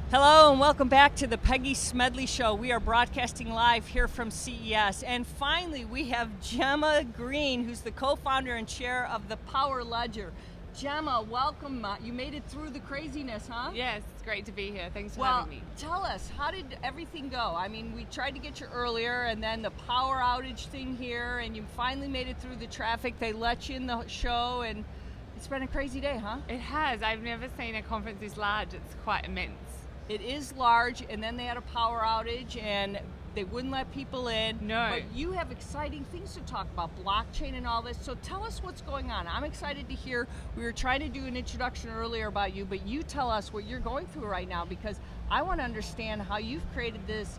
Hello and welcome back to the Peggy Smedley Show. We are broadcasting live here from CES. And finally, we have Jemma Green, who's the co-founder and chair of the Power Ledger. Jemma, welcome. You made it through the craziness, huh? Yes, it's great to be here. Thanks for having me. Tell us, how did everything go? I mean, we tried to get you earlier, and then the power outage thing here, and you finally made it through the traffic. They let you in the show, and it's been a crazy day, huh? It has. I've never seen a conference this large. It's quite immense. It is large, and then they had a power outage, and they wouldn't let people in. No. But you have exciting things to talk about, blockchain and all this, so tell us what's going on. I'm excited to hear. We were trying to do an introduction earlier about you, but you tell us what you're going through right now, because I want to understand how you've created this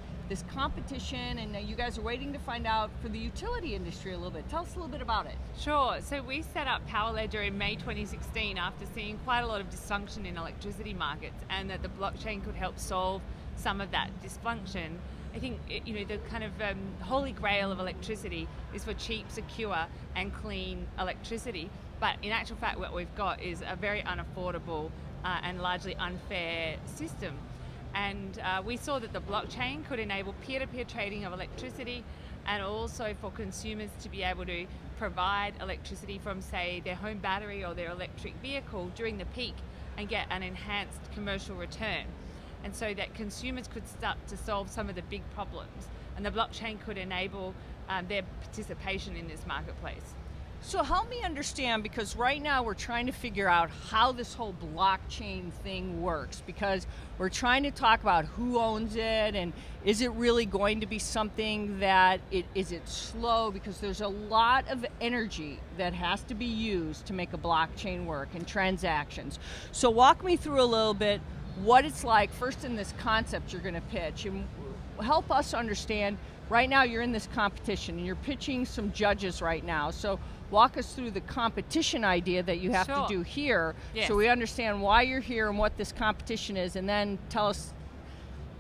competition, and you guys are waiting to find out for the utility industry a little bit. Tell us a little bit about it. Sure. So we set up Power Ledger in May 2016 after seeing quite a lot of dysfunction in electricity markets, and that the blockchain could help solve some of that dysfunction. I think the kind of holy grail of electricity is for cheap, secure, and clean electricity. But in actual fact, what we've got is a very unaffordable and largely unfair system. And we saw that the blockchain could enable peer-to-peer trading of electricity, and also for consumers to be able to provide electricity from, say, their home battery or their electric vehicle during the peak and get an enhanced commercial return. And so that consumers could start to solve some of the big problems, and the blockchain could enable their participation in this marketplace. So help me understand, because right now we're trying to figure out how this whole blockchain thing works, because we're trying to talk about who owns it, and is it really going to be something that is it slow, because there's a lot of energy that has to be used to make a blockchain work and transactions. So walk me through a little bit what it's like first in this concept you're going to pitch, and help us understand. Right now you're in this competition and you're pitching some judges right now, so walk us through the competition idea that you have to do here. Yes. So we understand why you're here and what this competition is, and then tell us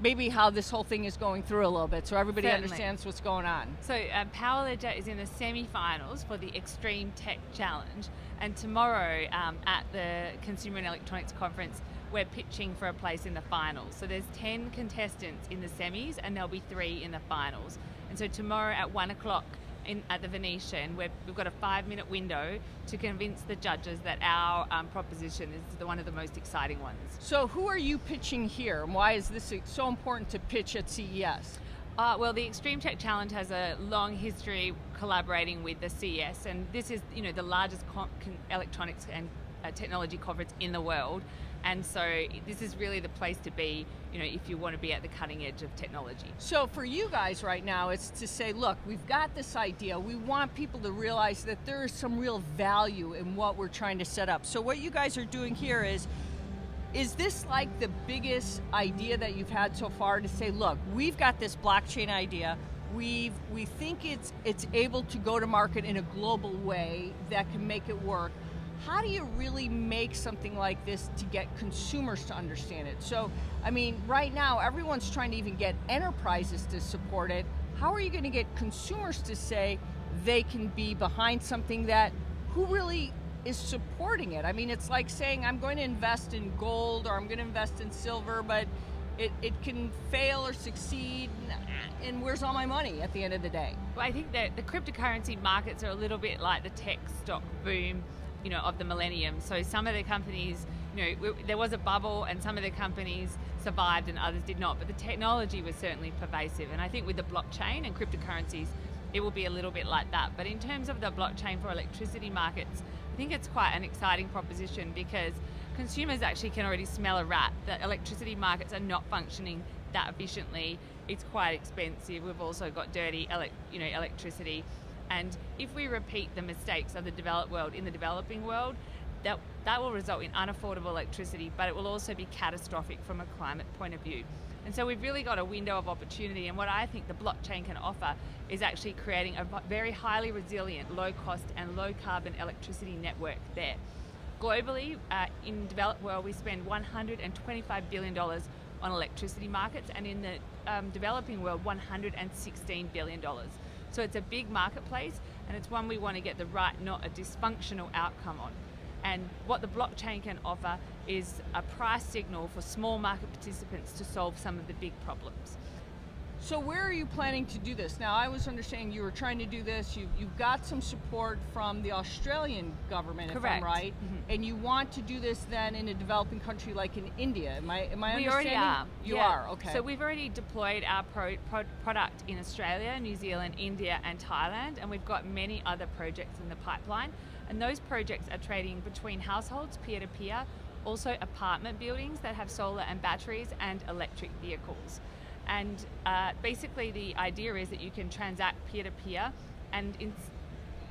maybe how this whole thing is going through a little bit so everybody understands what's going on. So Power Ledger is in the semi-finals for the Extreme Tech Challenge, and tomorrow at the Consumer and Electronics Conference we're pitching for a place in the finals. So there's 10 contestants in the semis, and there'll be 3 in the finals. And so tomorrow at 1 o'clock at the Venetian, we've got a 5-minute window to convince the judges that our proposition is one of the most exciting ones. So who are you pitching here, and why is this so important to pitch at CES? Well, the Extreme Tech Challenge has a long history collaborating with the CES, and this is the largest electronics and technology conference in the world. And so this is really the place to be, if you want to be at the cutting edge of technology. So for you guys right now, it's to say, look, we've got this idea. We want people to realize that there is some real value in what we're trying to set up. So what you guys are doing here is this like the biggest idea that you've had so far, to say, look, we've got this blockchain idea. We think it's able to go to market in a global way that can make it work. How do you really make something like this to get consumers to understand it? So, I mean, right now, everyone's trying to even get enterprises to support it. How are you going to get consumers to say they can be behind something that, who really is supporting it? I mean, it's like saying, I'm going to invest in gold, or I'm going to invest in silver, but it can fail or succeed, and where's all my money at the end of the day? Well, I think that the cryptocurrency markets are a little bit like the tech stock boom of the millennium. So some of the companies, there was a bubble, and some of the companies survived and others did not, but the technology was certainly pervasive. And I think with the blockchain and cryptocurrencies, it will be a little bit like that. But in terms of the blockchain for electricity markets, I think it's quite an exciting proposition, because consumers actually can already smell a rat. The electricity markets are not functioning that efficiently. It's quite expensive. We've also got dirty electricity. And if we repeat the mistakes of the developed world in the developing world, that will result in unaffordable electricity, but it will also be catastrophic from a climate point of view. And so we've really got a window of opportunity, and what I think the blockchain can offer is actually creating a very highly resilient, low cost and low carbon electricity network there. Globally, in the developed world, we spend $125 billion on electricity markets, and in the developing world, $116 billion. So it's a big marketplace, and it's one we want to get the right, not a dysfunctional outcome on. And what the blockchain can offer is a price signal for small market participants to solve some of the big problems. So where are you planning to do this? Now, I was understanding you were trying to do this. You've got some support from the Australian government, Correct. if I'm right, and you want to do this then in a developing country like in India. Am I understanding? We already are. You are, okay. So we've already deployed our product in Australia, New Zealand, India, and Thailand, and we've got many other projects in the pipeline. And those projects are trading between households, peer-to-peer, also apartment buildings that have solar and batteries, and electric vehicles. And basically the idea is that you can transact peer-to-peer, and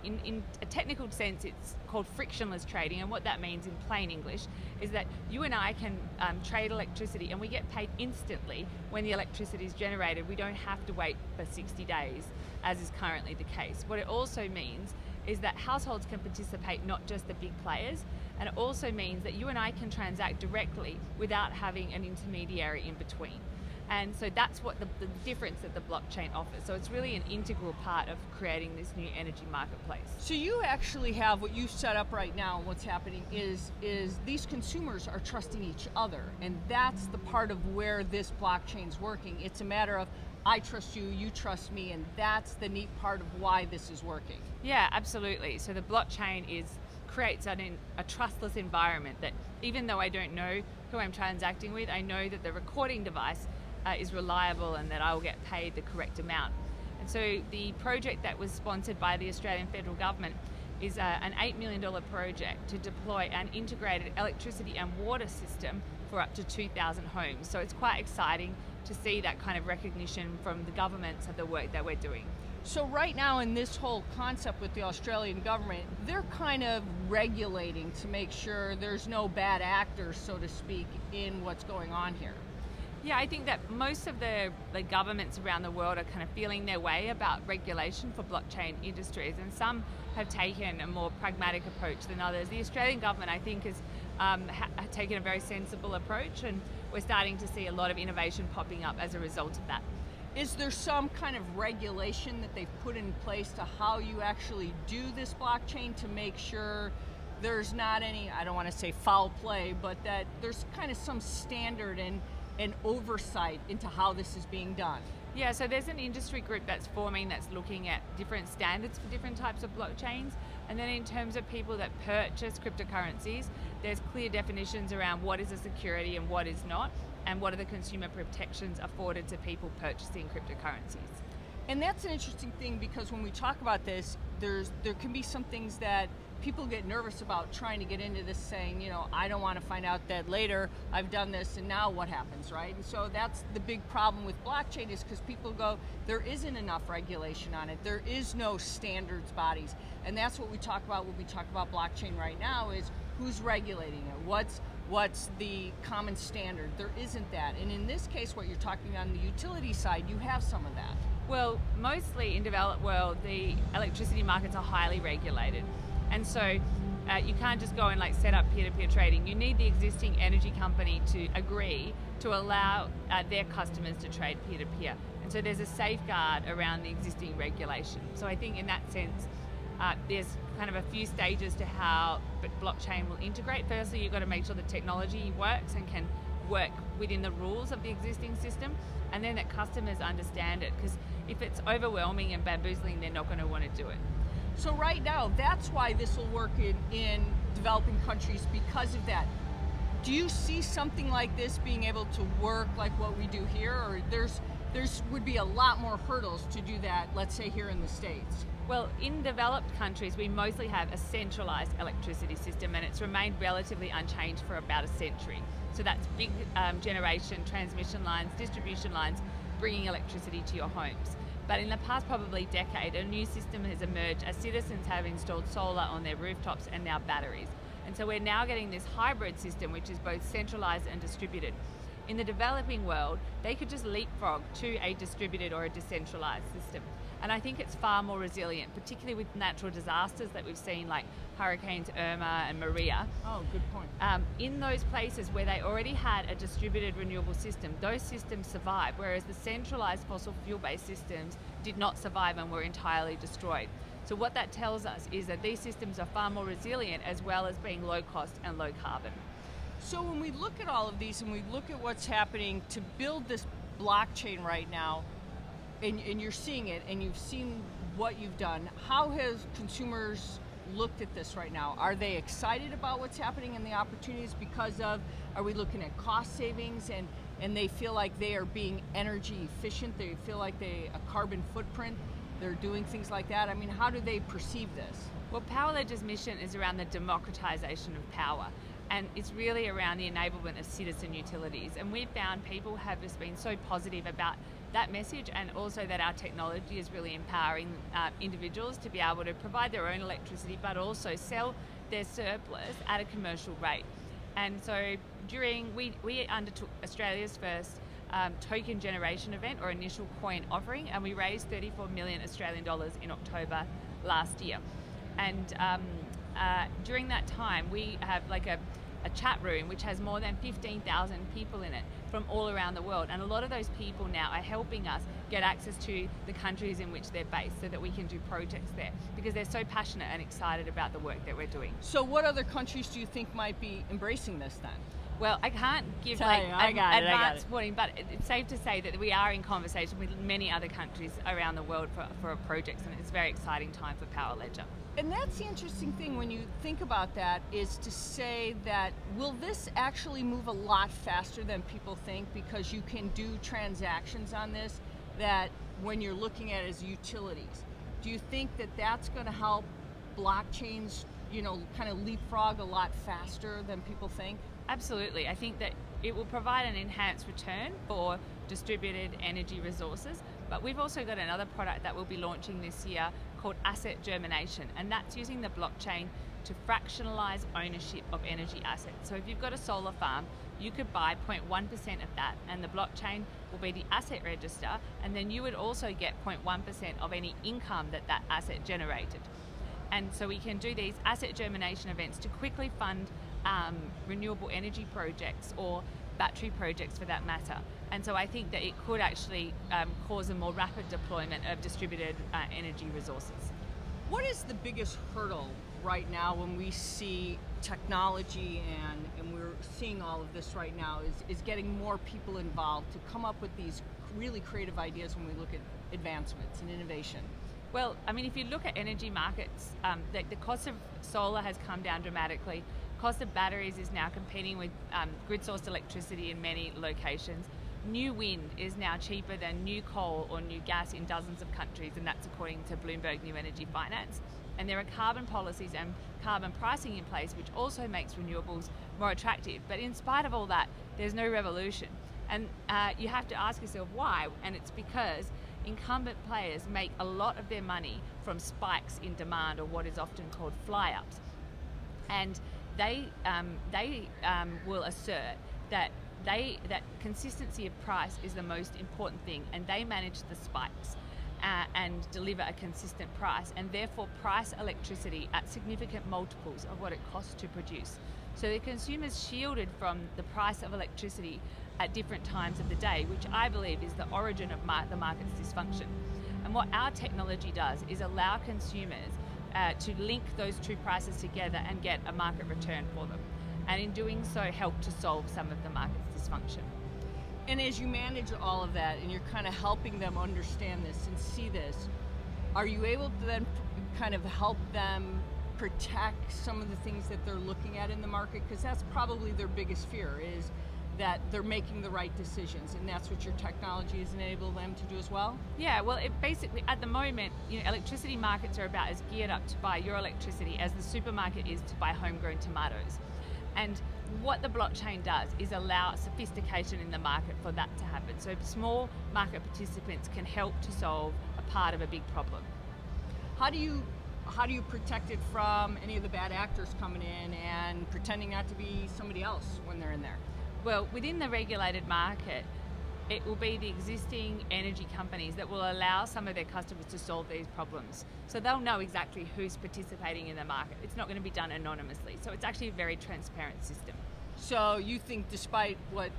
in a technical sense it's called frictionless trading, and what that means in plain English is that you and I can trade electricity and we get paid instantly when the electricity is generated. We don't have to wait for 60 days as is currently the case. What it also means is that households can participate, not just the big players, and it also means that you and I can transact directly without having an intermediary in between. And so that's what the difference that the blockchain offers. So it's really an integral part of creating this new energy marketplace. So you actually have what you've set up right now, and what's happening is these consumers are trusting each other, and that's the part of where this blockchain's working. It's a matter of I trust you, you trust me, and that's the neat part of why this is working. Yeah, absolutely. So the blockchain creates a trustless environment that even though I don't know who I'm transacting with, I know that the recording device is reliable and that I will get paid the correct amount. And so the project that was sponsored by the Australian federal government is an $8 million project to deploy an integrated electricity and water system for up to 2,000 homes. So it's quite exciting to see that kind of recognition from the governments of the work that we're doing. So right now in this whole concept with the Australian government, they're kind of regulating to make sure there's no bad actors, so to speak, in what's going on here. Yeah, I think that most of the governments around the world are kind of feeling their way about regulation for blockchain industries, and some have taken a more pragmatic approach than others. The Australian government, I think, has taken a very sensible approach, and we're starting to see a lot of innovation popping up as a result of that. Is there some kind of regulation that they've put in place to how you actually do this blockchain to make sure there's not any, I don't want to say foul play, but that there's kind of some standard and oversight into how this is being done? Yeah, so there's an industry group that's forming that's looking at different standards for different types of blockchains. And then in terms of people that purchase cryptocurrencies, there's clear definitions around what is a security and what is not, and what are the consumer protections afforded to people purchasing cryptocurrencies. And that's an interesting thing, because when we talk about this, there can be some things that people get nervous about trying to get into this, saying, you know, I don't want to find out that later I've done this and now what happens, right? And so that's the big problem with blockchain, is because people go, there isn't enough regulation on it. There is no standards bodies. And that's what we talk about when we talk about blockchain right now, is who's regulating it? What's the common standard? There isn't that. And in this case, what you're talking on the utility side, you have some of that. Well, mostly in developed world, the electricity markets are highly regulated. And so you can't just go and set up peer-to-peer trading. You need the existing energy company to agree to allow their customers to trade peer-to-peer. And so there's a safeguard around the existing regulation. So I think in that sense, there's kind of a few stages to how blockchain will integrate. Firstly, you've got to make sure the technology works and can work within the rules of the existing system, and then that customers understand it, because if it's overwhelming and bamboozling, they're not going to want to do it. So right now, that's why this will work in developing countries, because of that. Do you see something like this being able to work like what we do here, or there's would be a lot more hurdles to do that, let's say here in the States? Well, in developed countries, we mostly have a centralized electricity system, and it's remained relatively unchanged for about a century. So that's big generation, transmission lines, distribution lines, bringing electricity to your homes. But in the past probably decade, a new system has emerged as citizens have installed solar on their rooftops and now batteries. And so we're now getting this hybrid system, which is both centralized and distributed. In the developing world, they could just leapfrog to a distributed or a decentralized system. And I think it's far more resilient, particularly with natural disasters that we've seen, like Hurricanes Irma and Maria. Oh, good point. In those places where they already had a distributed renewable system, those systems survived, whereas the centralized fossil fuel-based systems did not survive and were entirely destroyed. So what that tells us is that these systems are far more resilient, as well as being low cost and low carbon. So when we look at all of these and we look at what's happening to build this blockchain right now, and you're seeing it and you've seen what you've done, how has consumers looked at this right now? Are they excited about what's happening and the opportunities because of, are we looking at cost savings and they feel like they are being energy efficient, they feel like a carbon footprint, they're doing things like that? I mean, how do they perceive this? Well, PowerLedger's mission is around the democratization of power, and it's really around the enablement of citizen utilities. And we've found people have just been so positive about that message, and also that our technology is really empowering individuals to be able to provide their own electricity, but also sell their surplus at a commercial rate. And so we undertook Australia's first token generation event, or initial coin offering, and we raised 34 million Australian dollars in October last year. And during that time, we have like a chat room which has more than 15,000 people in it from all around the world, and a lot of those people now are helping us get access to the countries in which they're based, so that we can do projects there, because they're so passionate and excited about the work that we're doing. So what other countries do you think might be embracing this then? Well, I can't give advanced warning, but it's safe to say that we are in conversation with many other countries around the world for projects, and it's a very exciting time for PowerLedger. And that's the interesting thing when you think about that, is to say that, will this actually move a lot faster than people think, because you can do transactions on this that when you're looking at it as utilities? Do you think that that's going to help blockchains, kind of leapfrog a lot faster than people think? Absolutely. I think that it will provide an enhanced return for distributed energy resources, but we've also got another product that we'll be launching this year called asset germination, and that's using the blockchain to fractionalize ownership of energy assets. So if you've got a solar farm, you could buy 0.1% of that, and the blockchain will be the asset register, and then you would also get 0.1% of any income that asset generated. And so we can do these asset germination events to quickly fund renewable energy projects, or battery projects for that matter. And so I think that it could actually cause a more rapid deployment of distributed energy resources. What is the biggest hurdle right now when we see technology and we're seeing all of this right now, is getting more people involved to come up with these really creative ideas when we look at advancements and innovation? Well, I mean, if you look at energy markets, the cost of solar has come down dramatically. Cost of batteries is now competing with grid-sourced electricity in many locations. New wind is now cheaper than new coal or new gas in dozens of countries, and that's according to Bloomberg New Energy Finance. And there are carbon policies and carbon pricing in place, which also makes renewables more attractive. But in spite of all that, there's no revolution. And you have to ask yourself why, and it's because incumbent players make a lot of their money from spikes in demand, or what is often called fly-ups. And they will assert that consistency of price is the most important thing, and they manage the spikes and deliver a consistent price, and therefore price electricity at significant multiples of what it costs to produce. So the consumer's shielded from the price of electricity at different times of the day, which I believe is the origin of the market's dysfunction. And what our technology does is allow consumers to link those two prices together and get a market return for them. And in doing so, help to solve some of the market's dysfunction. And as you manage all of that, and you're kind of helping them understand this and see this, are you able to then kind of help them protect some of the things that they're looking at in the market? Because that's probably their biggest fear, is that they're making the right decisions, and that's what your technology has enabled them to do as well? Yeah, well, it basically, at the moment, electricity markets are about as geared up to buy your electricity as the supermarket is to buy homegrown tomatoes. And what the blockchain does is allow sophistication in the market for that to happen. So small market participants can help to solve a part of a big problem. How do you protect it from any of the bad actors coming in and pretending not to be somebody else when they're in there? Well, within the regulated market, it will be the existing energy companies that will allow some of their customers to solve these problems. So they'll know exactly who's participating in the market. It's not going to be done anonymously. So it's actually a very transparent system. So you think, despite what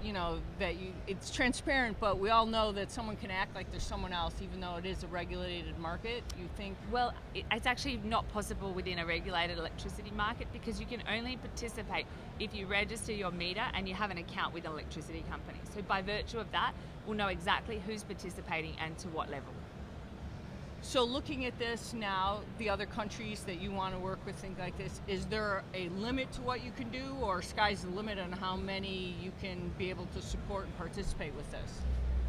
it's transparent, but we all know that someone can act like there's someone else, even though it is a regulated market. You think? Well, it's actually not possible within a regulated electricity market, because you can only participate if you register your meter and you have an account with an electricity company. So by virtue of that, we'll know exactly who's participating and to what level. So looking at this now, the other countries that you want to work with, things like this, is there a limit to what you can do, or sky's the limit on how many you can be able to support and participate with this?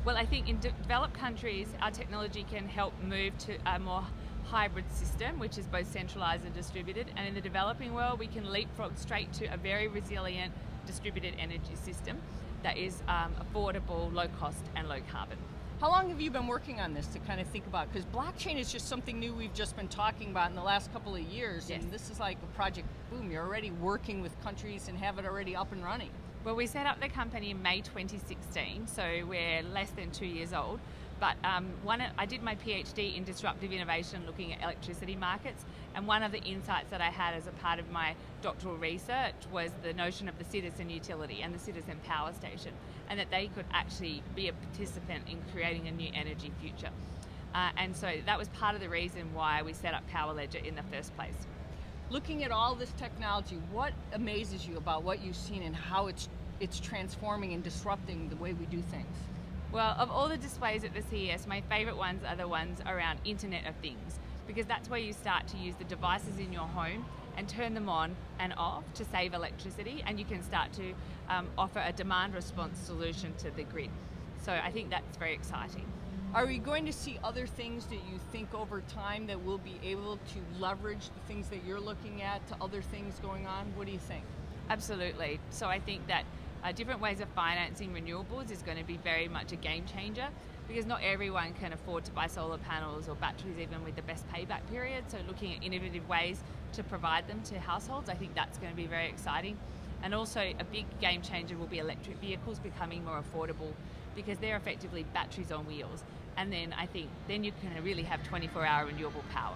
Well, I think in developed countries, our technology can help move to a more hybrid system, which is both centralized and distributed. And in the developing world, we can leapfrog straight to a very resilient distributed energy system that is affordable, low cost, and low carbon. How long have you been working on this to kind of think about? Because blockchain is just something new we've just been talking about in the last couple of years. Yes. And this is like a project, boom, you're already working with countries and have it already up and running. Well, we set up the company in May 2016, so we're less than 2 years old. But I did my PhD in disruptive innovation looking at electricity markets, and one of the insights that I had as a part of my doctoral research was the notion of the citizen utility and the citizen power station, and that they could actually be a participant in creating a new energy future. And so that was part of the reason why we set up Power Ledger in the first place. Looking at all this technology, what amazes you about what you've seen and how it's transforming and disrupting the way we do things? Well, of all the displays at the CES, my favourite ones are the ones around Internet of Things, because that's where you start to use the devices in your home and turn them on and off to save electricity, and you can start to offer a demand response solution to the grid. So I think that's very exciting. Are we going to see other things that you think over time that we'll be able to leverage the things that you're looking at to other things going on? What do you think? Absolutely. So I think that different ways of financing renewables is going to be very much a game changer, because not everyone can afford to buy solar panels or batteries even with the best payback period. So looking at innovative ways to provide them to households, I think that's going to be very exciting. And also a big game changer will be electric vehicles becoming more affordable, because they're effectively batteries on wheels. And then I think then you can really have 24-hour renewable power.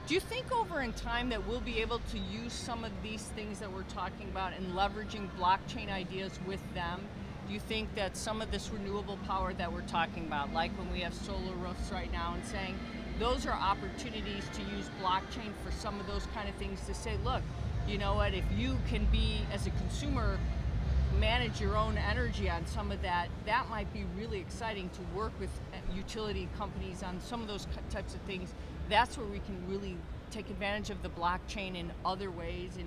Do you think over in time that we'll be able to use some of these things that we're talking about and leveraging blockchain ideas with them? Do you think that some of this renewable power that we're talking about, like when we have solar roofs right now, and saying those are opportunities to use blockchain for some of those kind of things, to say, look, you know what, if you can be, as a consumer, manage your own energy on some of that, that might be really exciting to work with utility companies on some of those types of things. That's where we can really take advantage of the blockchain in other ways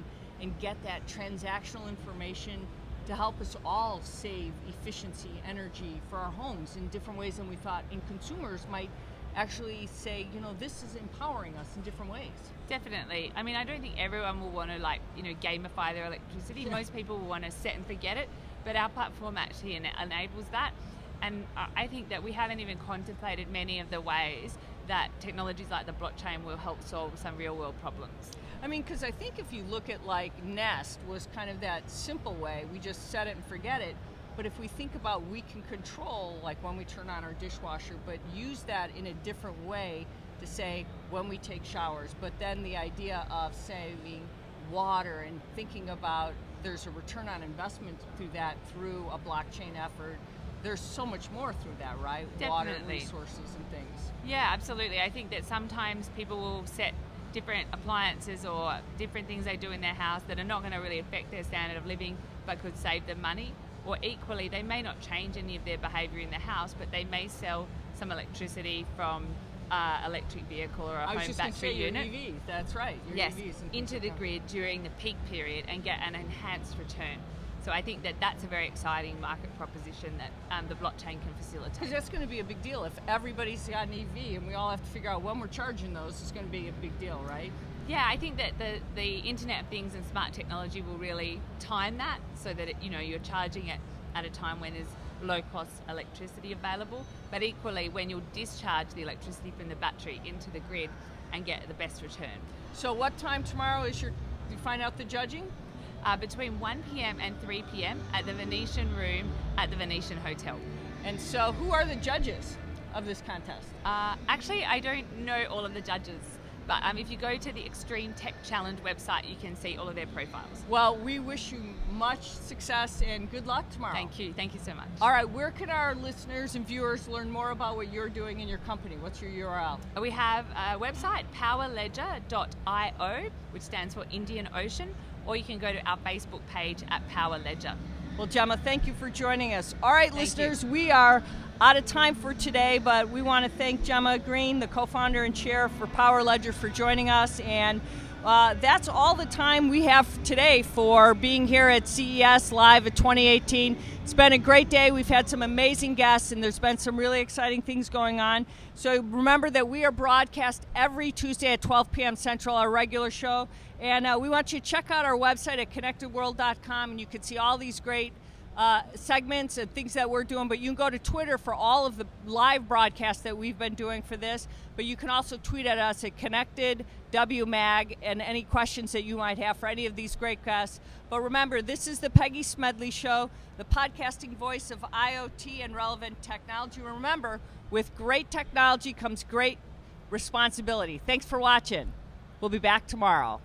and get that transactional information to help us all save efficiency, energy for our homes in different ways than we thought. And consumers might actually say, you know, this is empowering us in different ways. Definitely. I mean, I don't think everyone will want to gamify their electricity. Yeah. Most people will want to set and forget it, but our platform actually enables that. And I think that we haven't even contemplated many of the ways that technologies like the blockchain will help solve some real world problems. I mean, because I think if you look at like Nest was kind of that simple way, we just set it and forget it. But if we think about, we can control, like when we turn on our dishwasher, but use that in a different way to say when we take showers. But then the idea of saving water and thinking about there's a return on investment through that, through a blockchain effort. There's so much more through that, right? Definitely. Water resources and things. Yeah, absolutely. I think that sometimes people will set different appliances or different things they do in their house that are not going to really affect their standard of living, but could save them money. Or equally, they may not change any of their behaviour in the house, but they may sell some electricity from electric vehicle or a home battery unit. Your EVs, that's right. Your Yes, EVs into the grid during the peak period and get an enhanced return. So I think that that's a very exciting market proposition that the blockchain can facilitate. Because that's going to be a big deal. If everybody's got an EV and we all have to figure out when we're charging those, it's going to be a big deal, right? Yeah, I think that the Internet of Things and smart technology will really time that so that you're charging it at a time when there's low cost electricity available, but equally when you'll discharge the electricity from the battery into the grid and get the best return. So what time tomorrow do you find out the judging? Between 1 p.m. and 3 p.m. at the Venetian Room at the Venetian Hotel. And so who are the judges of this contest? Actually, I don't know all of the judges. But if you go to the Extreme Tech Challenge website, you can see all of their profiles. Well, we wish you much success and good luck tomorrow. Thank you so much. All right, where can our listeners and viewers learn more about what you're doing in your company? What's your URL? We have a website, powerledger.io, which stands for Indian Ocean, or you can go to our Facebook page at Power Ledger. Well, Jemma, thank you for joining us. All right, Thank listeners, you. we are out of time for today, but we want to thank Jemma Green, the co-founder and chair for Power Ledger, for joining us. And that's all the time we have today for being here at CES Live at 2018. It's been a great day. We've had some amazing guests, and there's been some really exciting things going on. So remember that we are broadcast every Tuesday at 12 p.m. Central, our regular show. And we want you to check out our website at connectedworld.com, and you can see all these great segments and things that we're doing. But you can go to Twitter for all of the live broadcasts that we've been doing for this. But you can also tweet at us at ConnectedWMag and any questions that you might have for any of these great guests. But remember, this is the Peggy Smedley Show, the podcasting voice of IoT and relevant technology. Remember, with great technology comes great responsibility. Thanks for watching. We'll be back tomorrow.